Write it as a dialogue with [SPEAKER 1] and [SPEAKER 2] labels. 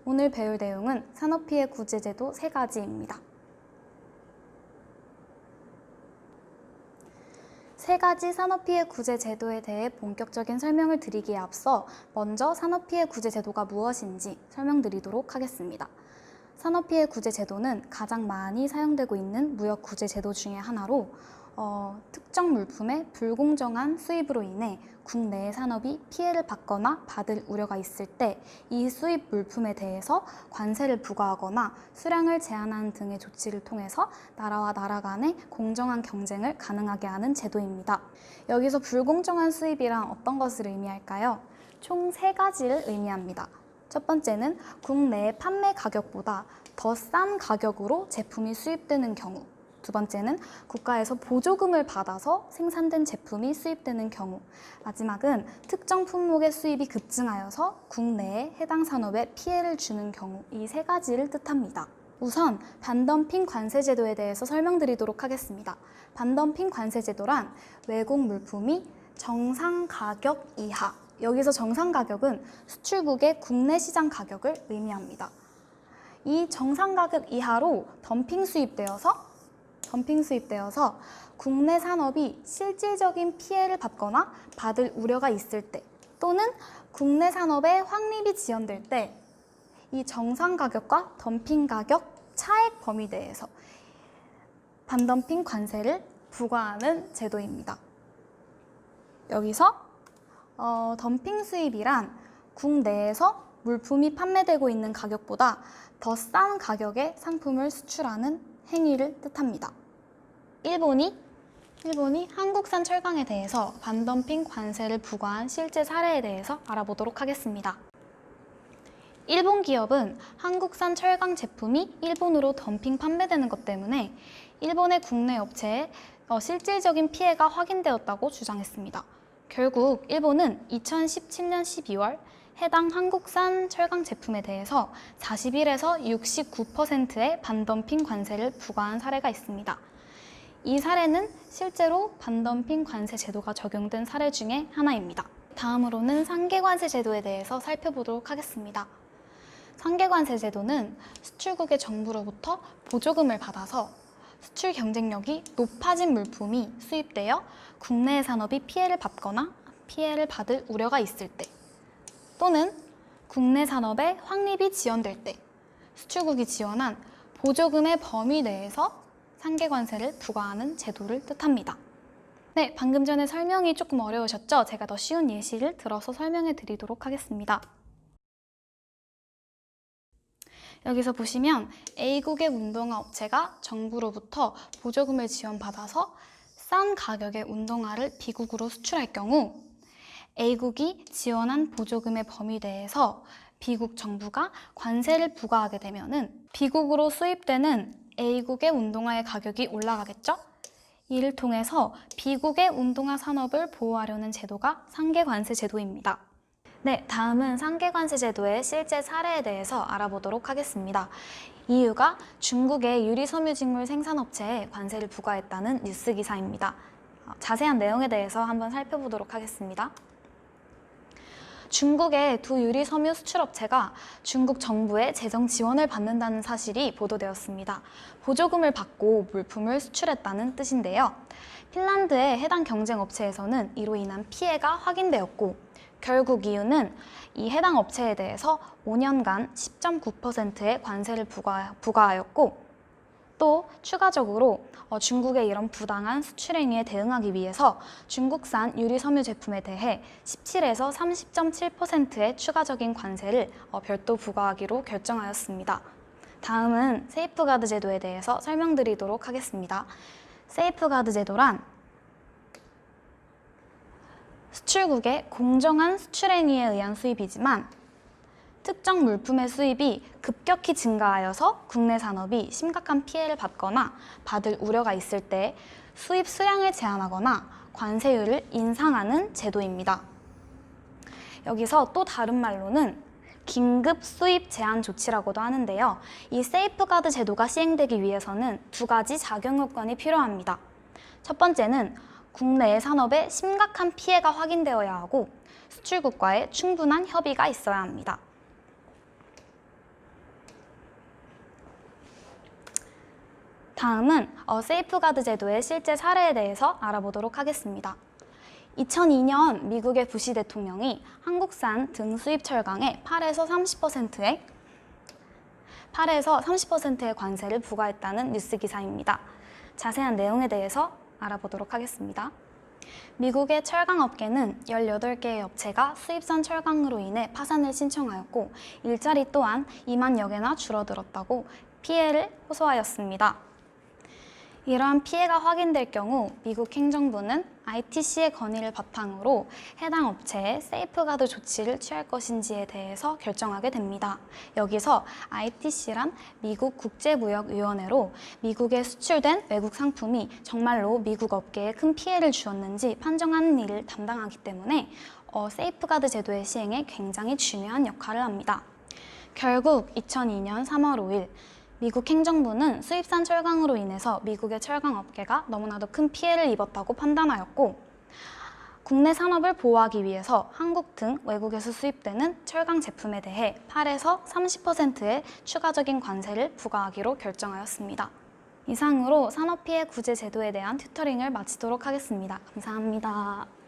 [SPEAKER 1] 오늘 배울 내용은 산업피해 구제제도 3가지입니다. 3가지 산업피해 구제제도에 대해 본격적인 설명을 드리기에 앞서 먼저 산업피해 구제제도가 무엇인지 설명드리도록 하겠습니다. 산업피해 구제제도는 가장 많이 사용되고 있는 무역구제제도 중에 하나로 특정 물품의 불공정한 수입으로 인해 국내의 산업이 피해를 받거나 받을 우려가 있을 때 이 수입 물품에 대해서 관세를 부과하거나 수량을 제한하는 등의 조치를 통해서 나라와 나라 간의 공정한 경쟁을 가능하게 하는 제도입니다. 여기서 불공정한 수입이란 어떤 것을 의미할까요? 총 3가지를 의미합니다. 첫 번째는 국내의 판매 가격보다 더 싼 가격으로 제품이 수입되는 경우, 두 번째는 국가에서 보조금을 받아서 생산된 제품이 수입되는 경우, 마지막은 특정 품목의 수입이 급증하여서 국내에 해당 산업에 피해를 주는 경우, 이 3가지를 뜻합니다. 우선 반덤핑 관세제도에 대해서 설명드리도록 하겠습니다. 반덤핑 관세제도란 외국 물품이 정상 가격 이하, 여기서 정상 가격은 수출국의 국내 시장 가격을 의미합니다. 이 정상 가격 이하로 덤핑 수입되어서 국내 산업이 실질적인 피해를 받거나 받을 우려가 있을 때 또는 국내 산업의 확립이 지연될 때 이 정상 가격과 덤핑 가격 차액 범위 내에서 반덤핑 관세를 부과하는 제도입니다. 여기서 덤핑 수입이란 국내에서 물품이 판매되고 있는 가격보다 더 싼 가격의 상품을 수출하는 행위를 뜻합니다. 일본이 한국산 철강에 대해서 반덤핑 관세를 부과한 실제 사례에 대해서 알아보도록 하겠습니다. 일본 기업은 한국산 철강 제품이 일본으로 덤핑 판매되는 것 때문에 일본의 국내 업체에 실질적인 피해가 확인되었다고 주장했습니다. 결국 일본은 2017년 12월 해당 한국산 철강 제품에 대해서 41에서 69%의 반덤핑 관세를 부과한 사례가 있습니다. 이 사례는 실제로 반덤핑 관세 제도가 적용된 사례 중에 하나입니다. 다음으로는 상계관세 제도에 대해서 살펴보도록 하겠습니다. 상계관세 제도는 수출국의 정부로부터 보조금을 받아서 수출 경쟁력이 높아진 물품이 수입되어 국내 산업이 피해를 받거나 피해를 받을 우려가 있을 때 또는 국내 산업의 확립이 지연될 때 수출국이 지원한 보조금의 범위 내에서 상계관세를 부과하는 제도를 뜻합니다. 네, 방금 전에 설명이 조금 어려우셨죠? 제가 더 쉬운 예시를 들어서 설명해 드리도록 하겠습니다. 여기서 보시면 A국의 운동화 업체가 정부로부터 보조금을 지원받아서 싼 가격의 운동화를 B국으로 수출할 경우 A국이 지원한 보조금의 범위 내에서 B국 정부가 관세를 부과하게 되면은 B국으로 수입되는 A국의 운동화의 가격이 올라가겠죠? 이를 통해서 B국의 운동화 산업을 보호하려는 제도가 상계관세 제도입니다. 네, 다음은 상계관세 제도의 실제 사례에 대해서 알아보도록 하겠습니다. 이유가 중국의 유리섬유직물 생산업체에 관세를 부과했다는 뉴스 기사입니다. 자세한 내용에 대해서 한번 살펴보도록 하겠습니다. 중국의 두 유리섬유 수출업체가 중국 정부의 재정 지원을 받는다는 사실이 보도되었습니다. 보조금을 받고 물품을 수출했다는 뜻인데요. 핀란드의 해당 경쟁업체에서는 이로 인한 피해가 확인되었고 결국 이유는 이 해당 업체에 대해서 5년간 10.9%의 관세를 부과하였고 또 추가적으로 중국의 이런 부당한 수출 행위에 대응하기 위해서 중국산 유리섬유 제품에 대해 17에서 30.7%의 추가적인 관세를 별도 부과하기로 결정하였습니다. 다음은 세이프가드 제도에 대해서 설명드리도록 하겠습니다. 세이프가드 제도란 수출국의 공정한 수출 행위에 의한 수입이지만 특정 물품의 수입이 급격히 증가하여서 국내 산업이 심각한 피해를 받거나 받을 우려가 있을 때 수입 수량을 제한하거나 관세율을 인상하는 제도입니다. 여기서 또 다른 말로는 긴급 수입 제한 조치라고도 하는데요. 이 세이프가드 제도가 시행되기 위해서는 2가지 작용 요건이 필요합니다. 첫 번째는 국내의 산업에 심각한 피해가 확인되어야 하고 수출국과의 충분한 협의가 있어야 합니다. 다음은 세이프가드 제도의 실제 사례에 대해서 알아보도록 하겠습니다. 2002년 미국의 부시 대통령이 한국산 등수입 철강에 8에서 30%의 관세를 부과했다는 뉴스 기사입니다. 자세한 내용에 대해서 알아보도록 하겠습니다. 미국의 철강업계는 18개의 업체가 수입산 철강으로 인해 파산을 신청하였고 일자리 또한 2만여 개나 줄어들었다고 피해를 호소하였습니다. 이러한 피해가 확인될 경우 미국 행정부는 ITC의 건의를 바탕으로 해당 업체에 세이프가드 조치를 취할 것인지에 대해서 결정하게 됩니다. 여기서 ITC란 미국 국제무역위원회로 미국에 수출된 외국 상품이 정말로 미국 업계에 큰 피해를 주었는지 판정하는 일을 담당하기 때문에 세이프가드 제도의 시행에 굉장히 중요한 역할을 합니다. 결국 2002년 3월 5일 미국 행정부는 수입산 철강으로 인해서 미국의 철강업계가 너무나도 큰 피해를 입었다고 판단하였고 국내 산업을 보호하기 위해서 한국 등 외국에서 수입되는 철강 제품에 대해 8에서 30%의 추가적인 관세를 부과하기로 결정하였습니다. 이상으로 산업피해 구제 제도에 대한 튜터링을 마치도록 하겠습니다. 감사합니다.